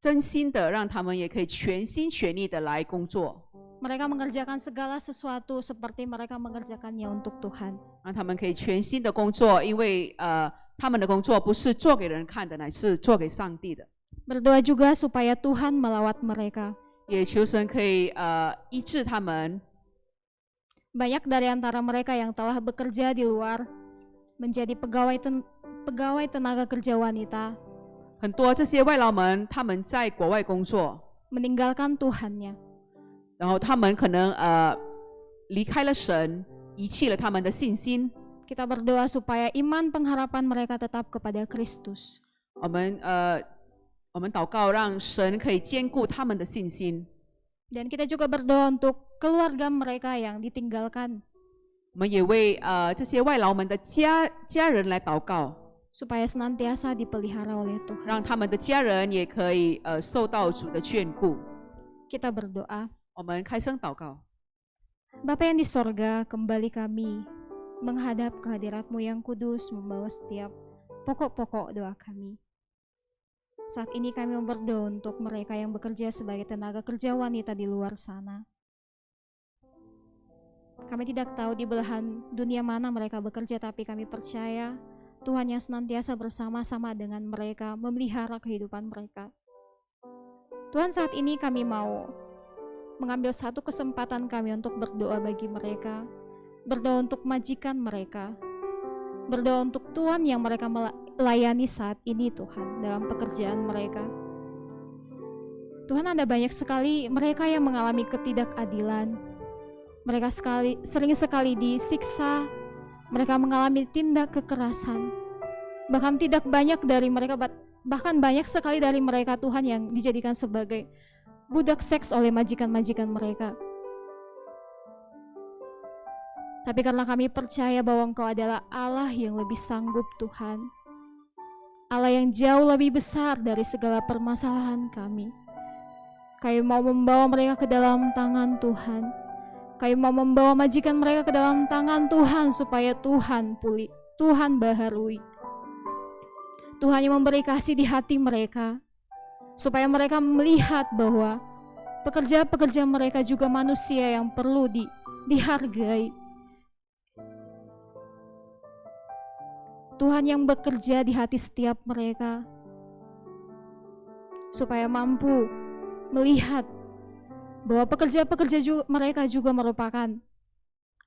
S2: 真心的，让他们也可以全心全意的来工作。
S8: Mereka mengerjakan segala sesuatu seperti mereka mengerjakannya untuk Tuhan.
S2: 让他们可以全心的工作，因为他们的工作不是做给人看的，乃是做给上帝的。
S8: Berdoa juga supaya Tuhan melawat mereka.
S2: 也求神可以医治他们。
S8: Banyak dari antara mereka yang telah bekerja di luar menjadi pegawai tenaga kerja wanita.
S2: 很多这些外劳们，他们在国外工作，
S8: meninggalkan Tuhannya.
S2: 然后他们可能离开了神，遗弃了他们的信心。
S8: Kita berdoa supaya iman pengharapan mereka tetap kepada Kristus.
S2: 我们祷告，让神可以兼顾他们的信心。
S8: Dan kita juga berdoa untuk keluarga mereka yang ditinggalkan.
S2: 我们也为这些外劳们的家人来祷告，
S8: supaya senantiasa dipelihara oleh Tuhan.
S2: 让他们的家人也可以受到主的眷顾。
S8: Kita berdoa.
S2: 我们开声祷告。
S8: Bapa yang di sorga, kembali kami menghadap kehadirat-Mu yang kudus, membawa setiap pokok-pokok doa kami. Saat ini kami berdoa untuk mereka yang bekerja sebagai tenaga kerja wanita di luar sana. Kami tidak tahu di belahan dunia mana mereka bekerja, tapi kami percaya Tuhan yang senantiasa bersama-sama dengan mereka, memelihara kehidupan mereka. Tuhan, saat ini kami mau mengambil satu kesempatan kami untuk berdoa bagi mereka, berdoa untuk majikan mereka, berdoa untuk Tuhan yang mereka layani saat ini Tuhan dalam pekerjaan mereka. Tuhan, ada banyak sekali mereka yang mengalami ketidakadilan. Mereka sering sekali disiksa, mereka mengalami tindak kekerasan. Bahkan tidak banyak dari mereka, bahkan banyak sekali dari mereka Tuhan yang dijadikan sebagai budak seks oleh majikan-majikan mereka. Tapi karena kami percaya bahwa Engkau adalah Allah yang lebih sanggup Tuhan, Allah yang jauh lebih besar dari segala permasalahan kami. Kami mau membawa mereka ke dalam tangan Tuhan. Kami mau membawa majikan mereka ke dalam tangan Tuhan supaya Tuhan pulih, Tuhan baharui. Tuhan yang memberi kasih di hati mereka, supaya mereka melihat bahwa pekerja-pekerja mereka juga manusia yang perlu dihargai. Tuhan yang bekerja di hati setiap mereka, supaya mampu melihat bahwa pekerja-pekerja mereka juga merupakan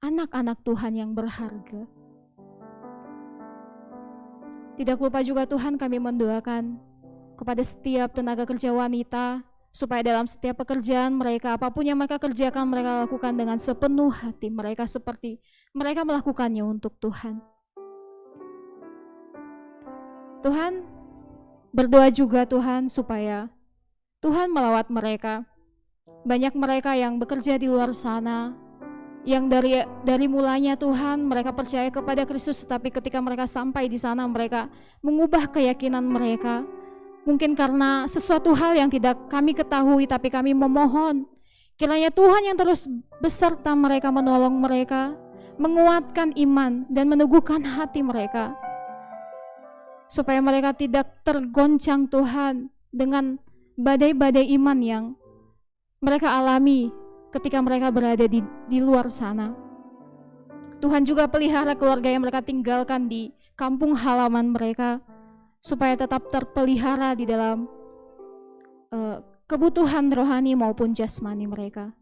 S8: anak-anak Tuhan yang berharga. Tidak lupa juga Tuhan, kami mendoakan kepada setiap tenaga kerja wanita, supaya dalam setiap pekerjaan mereka, apapun yang mereka kerjakan, mereka lakukan dengan sepenuh hati mereka, seperti mereka melakukannya untuk Tuhan. Tuhan, berdoa juga Tuhan supaya Tuhan melawat mereka. Banyak mereka yang bekerja di luar sana, yang dari mulanya Tuhan mereka percaya kepada Kristus, tetapi ketika mereka sampai di sana mereka mengubah keyakinan mereka. Mungkin karena sesuatu hal yang tidak kami ketahui, tapi kami memohon kiranya Tuhan yang terus beserta mereka, menolong mereka, menguatkan iman dan meneguhkan hati mereka, supaya mereka tidak tergoncang Tuhan dengan badai-badai iman yang mereka alami ketika mereka berada di luar sana. Tuhan juga pelihara keluarga yang mereka tinggalkan di kampung halaman mereka, supaya tetap terpelihara di dalam kebutuhan rohani maupun jasmani mereka.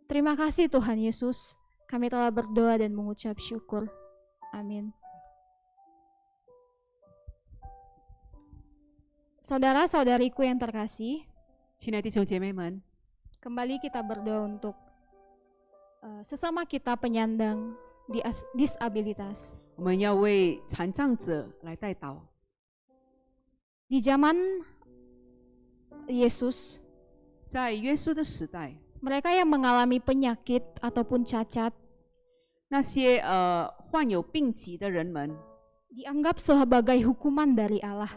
S8: Terima kasih Tuhan Yesus, kami telah berdoa dan mengucap syukur. Amin. Saudara-saudariku yang terkasih,
S2: 亲爱的弟兄姐妹们，
S8: kembali kita berdoa untuk sesama kita penyandang disabilitas.
S2: 我们要为残障者来代祷。
S8: Di zaman Yesus,
S2: 在耶稣的时代，
S8: mereka yang mengalami penyakit ataupun cacat
S2: 那些患有病疾的人们，
S8: dianggap sebagai hukuman dari Allah.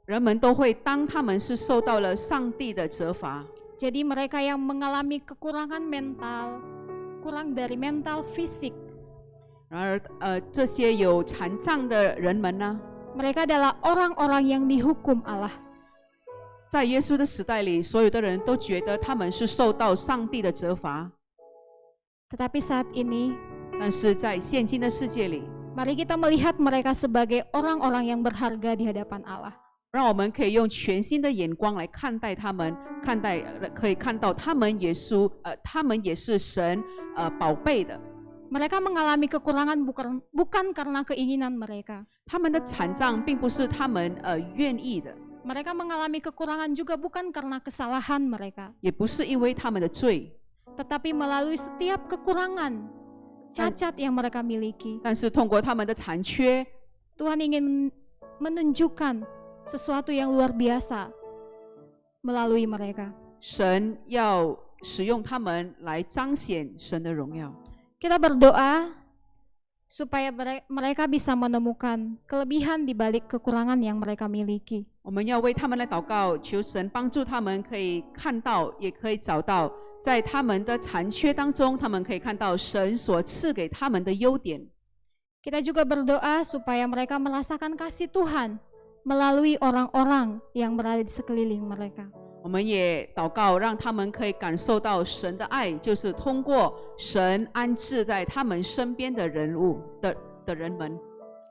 S2: 人们都会当他们是受到了上帝的责罚。
S8: Jadi mereka yang mengalami kekurangan mental, kurang dari mental fisik,
S2: 然而这些有残障的人们呢，
S8: mereka adalah orang-orang yang dihukum Allah.
S2: 在耶稣的时代里，所有的人都觉得他们是受到上帝的责罚。
S8: Tetapi saat ini,
S2: 但是在现今的世界里，
S8: mari kita melihat mereka sebagai orang-orang yang berharga di hadapan Allah.
S2: 让我们可以用全新的眼光来看待他们，可以看到他们他们也是神宝贝的。
S8: Mereka mengalami kekurangan bukan karena keinginan mereka.
S2: 他们的残障并不是他们愿意的，
S8: Mereka mengalami kekurangan juga bukan karena kesalahan mereka,
S2: 也不是因为他们的罪，
S8: tetapi melalui setiap kekurangan, cacat yang mereka miliki.
S2: 但是通过他们的残缺，
S8: Tuhan ingin menunjukkan sesuatu yang luar biasa melalui mereka.
S2: 神要使用他们来彰显神的荣耀。
S8: Kita berdoa supaya mereka bisa menemukan kelebihan di balik kekurangan yang mereka miliki.
S2: 我们要为他们来祷告，求神帮助他们可以看到，也可以找到，在他们的残缺当中，他们可以看到神所赐给他们的优点。
S8: Kita juga berdoa supaya mereka merasakan kasih Tuhan melalui orang-orang yang berada di sekeliling mereka.
S2: 我们也祷告，让他们可以感受到神的爱，就是通过神安置在他们身边的人们。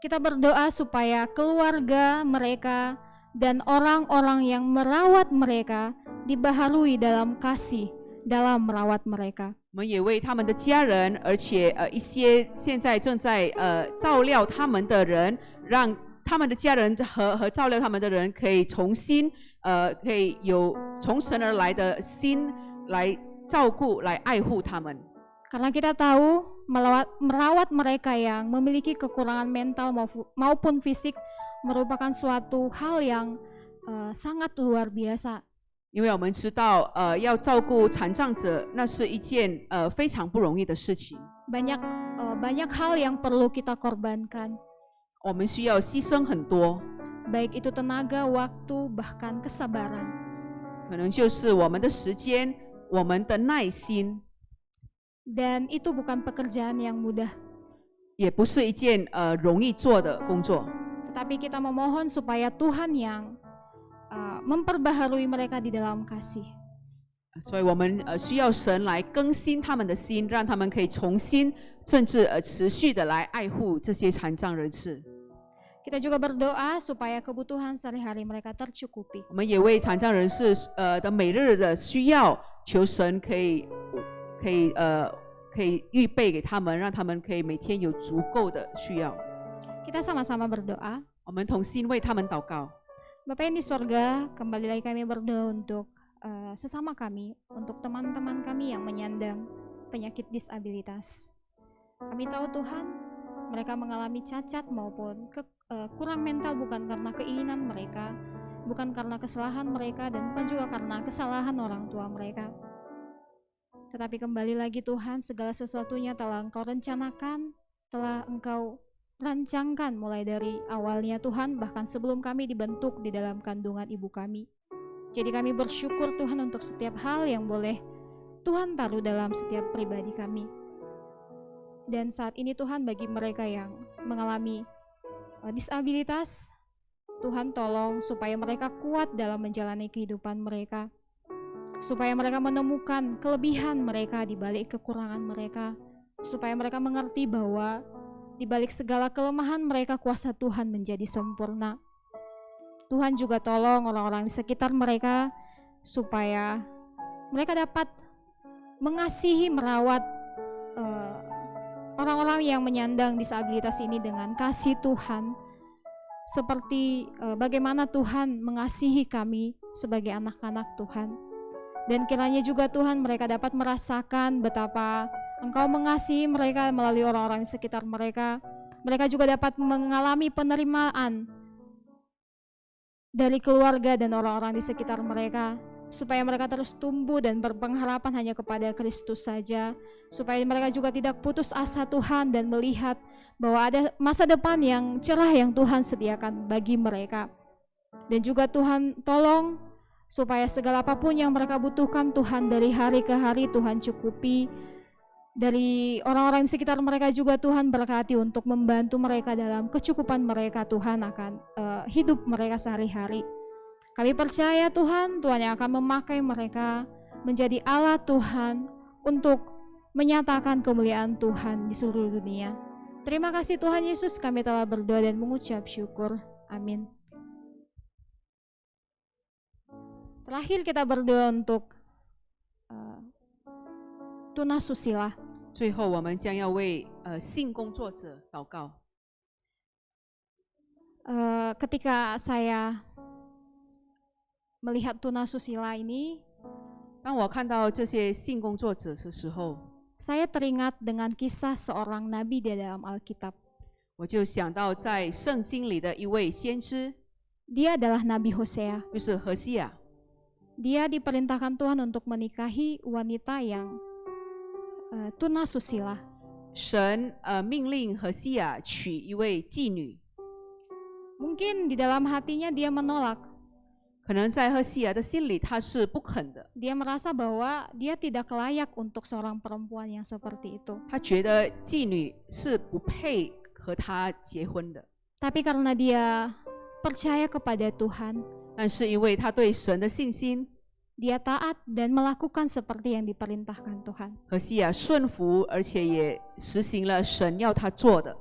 S8: Kita berdoa supaya keluarga mereka dan orang-orang yang merawat mereka dibaharui dalam kasih dalam merawat mereka.
S2: 我们也为他们的家人，而且一些现在正在照料他们的人，让他们的家人和照料他们的人可以重新可以有从神而来的心来照顾、来爱护他们。
S8: Karena kita tahu merawat mereka yang memiliki kekurangan mental maupun fisik merupakan suatu hal yang sangat luar biasa.
S2: 因为我们知道，要照顾残障者，那是一件非常不容易的事情。
S8: Banyak hal yang perlu kita korbankan.
S2: 我们需要牺牲很多，
S8: Baik itu tenaga, waktu, bahkan kesabaran.
S2: 可能就是我们的时间、我们的耐心，
S8: Dan itu bukan pekerjaan yang mudah.
S2: 也不是一件容易做的工作。
S8: Tetapi kita memohon supaya Tuhan yang memperbaharui mereka di dalam kasih.
S2: 所以我们需要神来更新他们的心，让他们可以重新甚至持续的来爱护这些残障人士。
S8: Kita juga berdoa supaya kebutuhan sehari-hari mereka tercukupi.
S2: 我们也为残障人士的每日的需要，求神可以预备给他们，让他们可以每天有足够的需要。
S8: Kita sama-sama berdoa.
S2: 我们同心为他们祷告。
S8: Bapa yang di sorga, kembali lagi kami berdoa untuk sesama kami, untuk teman-teman kami yang menyandang penyakit disabilitas. Kami tahu Tuhan, mereka mengalami cacat maupun kurang mental bukan karena keinginan mereka, bukan karena kesalahan mereka, dan bukan juga karena kesalahan orang tua mereka. Tetapi kembali lagi Tuhan, segala sesuatunya telah Engkau rencanakan, telah Engkau rancangkan mulai dari awalnya Tuhan, bahkan sebelum kami dibentuk di dalam kandungan ibu kami. Jadi kami bersyukur Tuhan untuk setiap hal yang boleh Tuhan taruh dalam setiap pribadi kami. Dan saat ini Tuhan, bagi mereka yang mengalami disabilitas, Tuhan tolong supaya mereka kuat dalam menjalani kehidupan mereka, supaya mereka menemukan kelebihan mereka di balik kekurangan mereka, supaya mereka mengerti bahwa di balik segala kelemahan mereka kuasa Tuhan menjadi sempurna. Tuhan juga tolong orang-orang di sekitar mereka supaya mereka dapat mengasihi, merawat orang-orang yang menyandang disabilitas ini dengan kasih Tuhan, seperti bagaimana Tuhan mengasihi kami sebagai anak-anak Tuhan. Dan kiranya juga Tuhan mereka dapat merasakan betapa Engkau mengasihi mereka melalui orang-orang di sekitar mereka. Mereka juga dapat mengalami penerimaan dari keluarga dan orang-orang di sekitar mereka, supaya mereka terus tumbuh dan berpengharapan hanya kepada Kristus saja, supaya mereka juga tidak putus asa Tuhan dan melihat bahwa ada masa depan yang cerah yang Tuhan sediakan bagi mereka. Dan juga Tuhan tolong supaya segala apapun yang mereka butuhkan Tuhan dari hari ke hari Tuhan cukupi. Dari orang-orang di sekitar mereka juga Tuhan berkati untuk membantu mereka dalam kecukupan mereka Tuhan akan hidup mereka sehari-hari. Kami percaya Tuhan yang akan memakai mereka menjadi alat Tuhan untuk menyatakan kemuliaan Tuhan di seluruh dunia. Terima kasih Tuhan Yesus, kami telah berdoa dan mengucap syukur. Amin. Terakhir kita berdoa untuk tunasusila.
S2: 最后，我们将要为性工作者祷告。
S8: Ketika saya melihat tunasusila ini,
S2: 当我看到这些性工作者的时候，
S8: saya teringat dengan kisah seorang nabi di dalam Alkitab.
S2: 我就想到在圣经里的一位先知，
S8: Dia adalah Nabi Hosea.
S2: 就是何西亚。
S8: Dia diperintahkan Tuhan untuk menikahi wanita yang tunasusila.
S2: 神命令何西亚娶一位妓女。
S8: Mungkin di dalam hatinya dia menolak.
S2: 可能在何西亚的心里，他是不肯的。
S8: Dia merasa bahwa dia tidak layak untuk seorang perempuan yang seperti itu.
S2: 他觉得妓女是不配和他结婚的。
S8: Tapi karena dia percaya kepada Tuhan,
S2: 但是因为他对神的信心，
S8: dia taat dan melakukan seperti yang diperintahkan Tuhan.
S2: 何西亚顺服，而且也实行了神要他做的。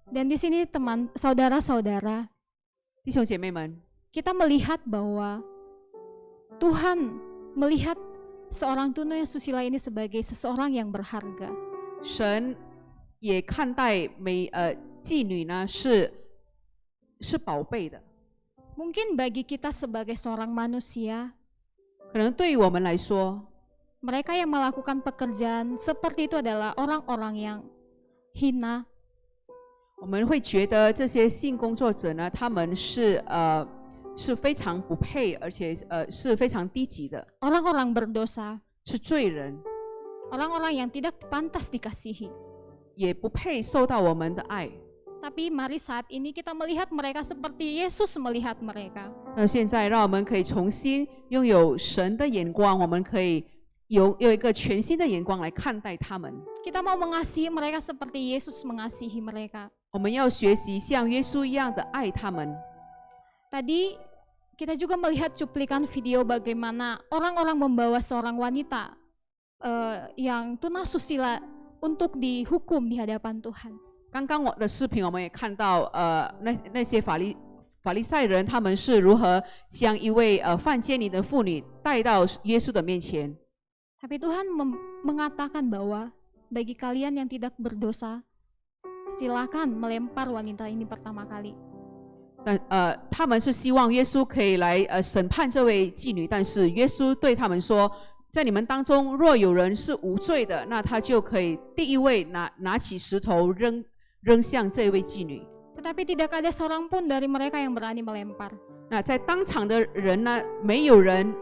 S8: Dan di sini teman saudara-saudara,
S2: 弟兄姐妹们，
S8: kita melihat bahwa Tuhan melihat seorang tunasusila ini sebagai seseorang yang berharga.
S2: 神也看待妓女呢是宝贝的。
S8: Mungkin bagi kita sebagai seorang manusia,
S2: 可能对于我们来说，
S8: mereka yang melakukan pekerjaan seperti itu adalah orang-orang yang hina.
S2: 我们会觉得这些性工作者呢，他们是非常不配，而且是非常低级的，
S8: Orang-orang berdosa,
S2: 是罪人，
S8: orang-orang yang tidak pantas dikasihi.
S2: 也不配受到我们的爱。
S8: Tapi mari saat ini kita melihat mereka seperti Yesus melihat mereka.
S2: 那现在让我们可以重新拥有神的眼光，我们可以有一个全新的眼光来看待他们。
S8: Kita mau mengasihi mereka seperti Yesus mengasihi mereka.
S2: 我们要学习像耶稣一样的爱他们。
S8: Tadi kita juga melihat cuplikan video bagaimana orang-orang membawa seorang wanita yang tunasusila untuk dihukum di hadapan Tuhan.
S2: 刚刚我的视频我们也看到，那些法利赛人他们是如何将一位犯奸淫的妇女带到耶稣的面前。
S8: Tapi Tuhan mengatakan bahwa bagi kalian yang tidak berdosa, silakan melempar wanita ini pertama kali.
S2: 他们是希望耶稣可以来审判这位妓女，但是耶稣对他们说，在你们当中若有人是无罪的，那他就可以第一位拿起石头扔向这位妓女。
S8: Tetapi tidak ada seorang pun dari mereka yang berani melempar.
S2: 那在当场的人呢，没有人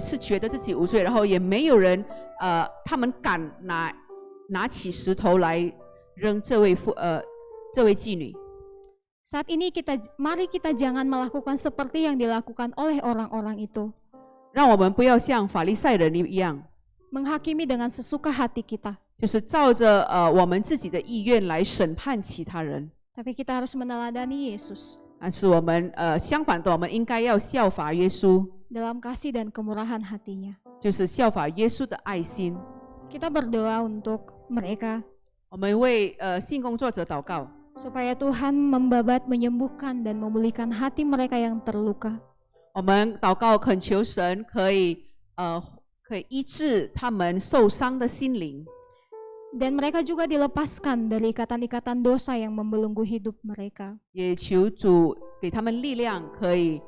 S2: 是觉得自己无罪，然后也没有人他们敢拿起石头来扔这位妓女。
S8: Saat ini mari kita jangan melakukan seperti yang dilakukan oleh orang-orang itu.
S2: 让我们不要像法利赛人一样，
S8: menghakimi dengan sesuka hati kita.
S2: 就是照着我们自己的意愿来审判其他人。
S8: Tapi kita harus meneladani Yesus
S2: 但是我们相反的，我们应该要效法耶稣，
S8: dalam kasih dan kemurahan hatinya.
S2: 就是效法耶稣的爱心。
S8: Kita berdoa untuk mereka
S2: 我们为性工作者祷告，
S8: supaya Tuhan membabat, menyembuhkan dan memulihkan hati mereka yang terluka.
S2: 我们祷告恳求神可以医治他们受伤的心灵。
S8: Dan mereka juga dilepaskan dari ikatan-ikatan dosa yang membelenggu hidup mereka.
S2: 也求主给他们力量，可以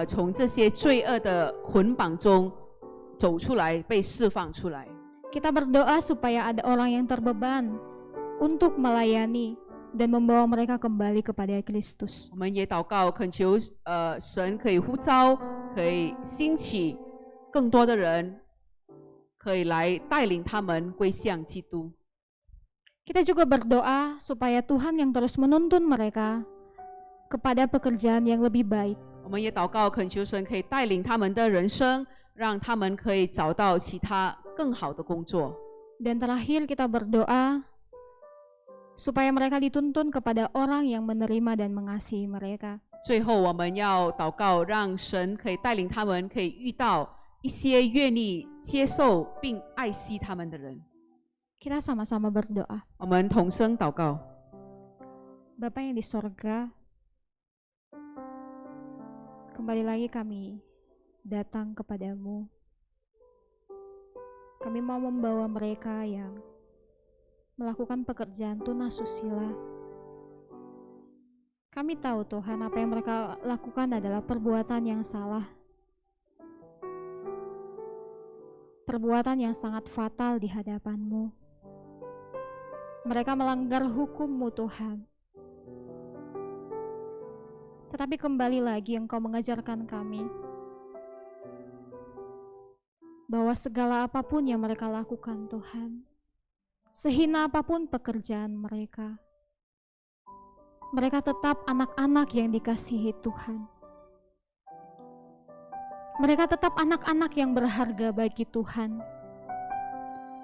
S2: 从这些罪恶的捆绑中走出来，被释放出来。
S8: Kita berdoa supaya ada orang yang terbeban untuk melayani dan membawa mereka kembali kepada Kristus.
S2: 我们也祷告，恳求神可以呼召，可以兴起更多的人，可以来带领他们归向基督。
S8: Kita juga berdoa supaya Tuhan yang terus menuntun mereka kepada pekerjaan yang lebih baik.
S2: 我们也祷告，恳求神可以带领他们的人生，让他们可以找到其他更好的工作。
S8: Dan terakhir kita berdoa supaya mereka dituntun kepada orang yang menerima dan mengasihi mereka.
S2: 最后，我们要祷告，让神可以带领他们，可以遇到一些愿意接受并爱惜他们的人。
S8: Kita sama-sama berdoa.
S2: 我们同声祷告。
S8: Bapa yang di sorga, kembali lagi kami datang kepadamu. Kami mau membawa mereka yang melakukan pekerjaan tunasusila. Kami tahu Tuhan apa yang mereka lakukan adalah perbuatan yang salah. Perbuatan yang sangat fatal di hadapan-Mu. Mereka melanggar hukum-Mu Tuhan. Tetapi kembali lagi Engkau mengajarkan kami bahwa segala apapun yang mereka lakukan Tuhan, sehina apapun pekerjaan mereka, mereka tetap anak-anak yang dikasihi Tuhan. Mereka tetap anak-anak yang berharga bagi Tuhan.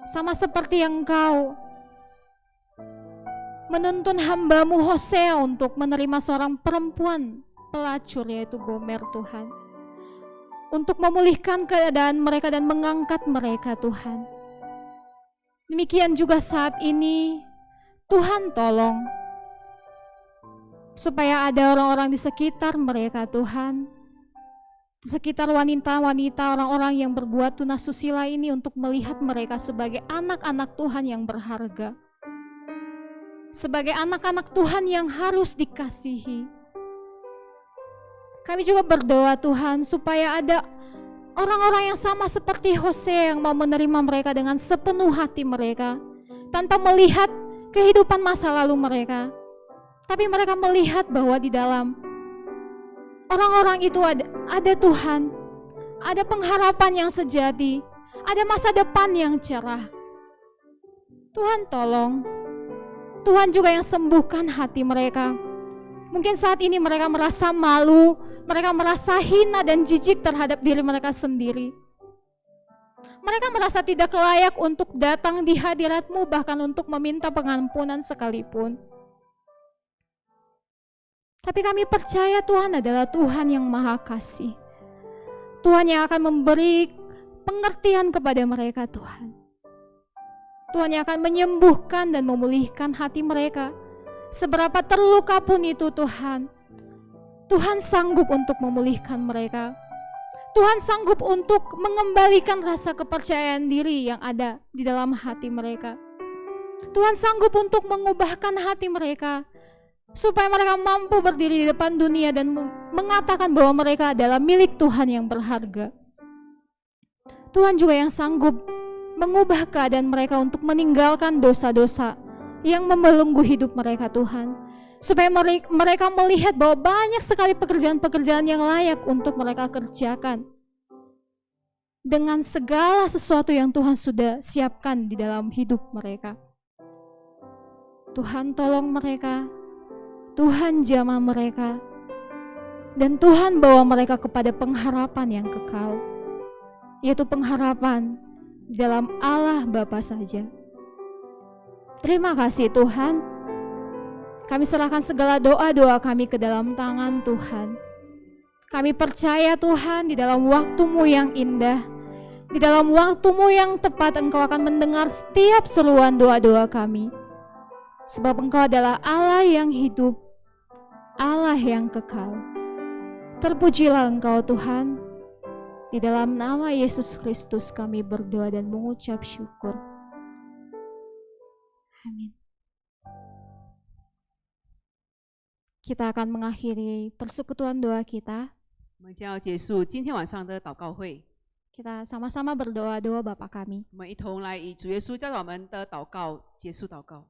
S8: Sama seperti yang Engkau menuntun hamba-Mu Hosea untuk menerima seorang perempuan pelacur yaitu Gomer Tuhan. Untuk memulihkan keadaan mereka dan mengangkat mereka Tuhan. Demikian juga saat ini Tuhan tolong supaya ada orang-orang di sekitar mereka Tuhan. Di sekitar wanita-wanita, orang-orang yang berbuat tunasusila ini untuk melihat mereka sebagai anak-anak Tuhan yang berharga. Sebagai anak-anak Tuhan yang harus dikasihi. Kami juga berdoa Tuhan supaya ada orang-orang yang sama seperti Hosea yang mau menerima mereka dengan sepenuh hati mereka. Tanpa melihat kehidupan masa lalu mereka. Tapi mereka melihat bahwa di dalam orang-orang itu ada Tuhan. Ada pengharapan yang sejati. Ada masa depan yang cerah. Tuhan tolong. Tuhan juga yang sembuhkan hati mereka. Mungkin saat ini mereka merasa malu, mereka merasa hina dan jijik terhadap diri mereka sendiri. Mereka merasa tidak layak untuk datang di hadirat-Mu, bahkan untuk meminta pengampunan sekalipun. Tapi kami percaya Tuhan adalah Tuhan yang Maha Kasih. Tuhan yang akan memberi pengertian kepada mereka Tuhan. Tuhan yang akan menyembuhkan dan memulihkan hati mereka. Seberapa terluka pun itu Tuhan, Tuhan sanggup untuk memulihkan mereka. Tuhan sanggup untuk mengembalikan rasa kepercayaan diri yang ada di dalam hati mereka. Tuhan sanggup untuk mengubahkan hati mereka, supaya mereka mampu berdiri di depan dunia dan mengatakan bahwa mereka adalah milik Tuhan yang berharga. Tuhan juga yang sanggup mengubah keadaan mereka untuk meninggalkan dosa-dosa yang membelenggu hidup mereka Tuhan. Supaya mereka melihat bahwa banyak sekali pekerjaan-pekerjaan yang layak untuk mereka kerjakan. Dengan segala sesuatu yang Tuhan sudah siapkan di dalam hidup mereka. Tuhan tolong mereka, Tuhan jamah mereka, dan Tuhan bawa mereka kepada pengharapan yang kekal. Yaitu pengharapan di dalam Allah Bapa saja. Terima kasih Tuhan. Kami serahkan segala doa-doa kami ke dalam tangan Tuhan. Kami percaya Tuhan di dalam waktu-Mu yang indah, di dalam waktu-Mu yang tepat Engkau akan mendengar setiap seruan doa-doa kami. Sebab Engkau adalah Allah yang hidup, Allah yang kekal. Terpujilah Engkau Tuhan. Di dalam nama Yesus Kristus kami berdoa dan mengucap syukur. Amin. Kita akan mengakhiri persekutuan doa kita.
S2: 我们将要结束今天晚上的祷告会。
S8: Kita sama-sama berdoa, doa Bapa kami.
S2: 我们一同来以主耶稣教导我们的祷告结束祷告。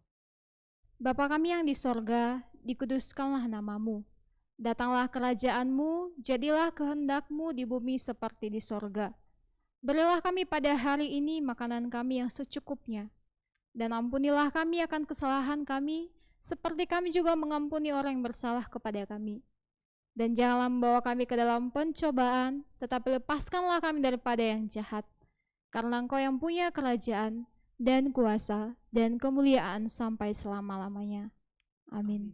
S8: Bapa kami yang di sorga, dikuduskanlah namamu. Datanglah kerajaanmu, jadilah kehendakmu di bumi seperti di sorga. Berilah kami pada hari ini makanan kami yang secukupnya. Dan ampunilah kami akan kesalahan kami, seperti kami juga mengampuni orang yang bersalah kepada kami. Dan janganlah membawa kami ke dalam pencobaan, tetapi lepaskanlah kami daripada yang jahat. Karena Engkau yang punya kerajaan, dan kuasa, dan kemuliaan sampai selama-lamanya. Amin.